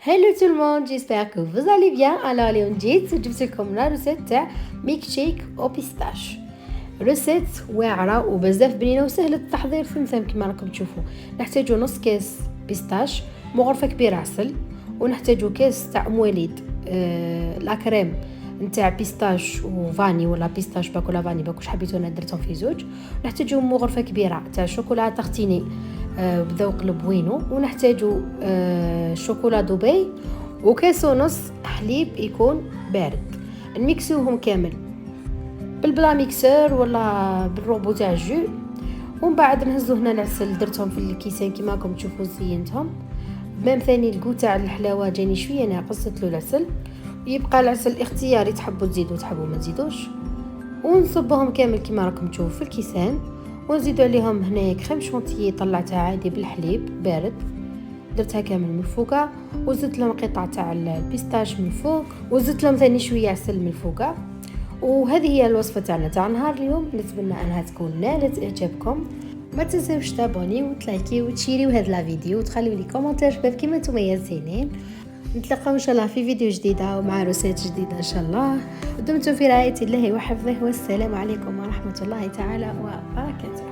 Hello tout le monde, j'espère que vous allez bien. Alors اليوم جبت لكم لا روسيت تاع ميك شيك او بيستاش. روسيت واعره وبزاف بنينه وسهله التحضير. ثمثم كما راكم تشوفوا نحتاجو نص كاس بيستاش، مغرفه كبيره عسل، ونحتاجو كاس تاع مواليد لا كريم نتاع بيستاش وفاني ولا بيستاش باك ولا فاني باك واش حبيتو انا درتهم في زوج. نحتاجو مغرفه كبيره تاع شوكولا تختيني بذوق البوينو، ونحتاجو شوكولا دبي وكاس ونص حليب يكون بارد. نميكسوهم كامل بالبلا ميكسور ولا بالروبو تاع الجو، ومن بعد نهزو هنا العسل درتهم في الكيسين كيما راكم تشوفوا زينتهم. ميم ثاني الكو تاع الحلاوه جاني شويه ناقص له العسل، يبقى العسل اختياري تحبوا تزيدوا تحبوا ما تزيدوش. ونصبهم كامل كيما راكم تشوفوا في الكيسان، ونزيدوا عليهم هنا كريم شونتيي طلعتها عادي بالحليب بارد، درتها كامل من فوقها، وزدت لهم قطع تاع البيستاش من فوق، وزدت لهم ثاني شويه عسل من فوقها. وهذه هي الوصفه تاعنا تاع نهار اليوم. نتمنى انها تكون نالت اعجابكم. ما تنسوش تابوني وتلايكي وتشيريو هذا لا فيديو وتخليو لي كومونتير شباب كيما نتوما زينين. نتلاقاو ان شاء الله في فيديو جديده ومع روسيت جديده ان شاء الله. دمتم في رعايه الله وحفظه، والسلام عليكم ورحمه الله تعالى وبركاته.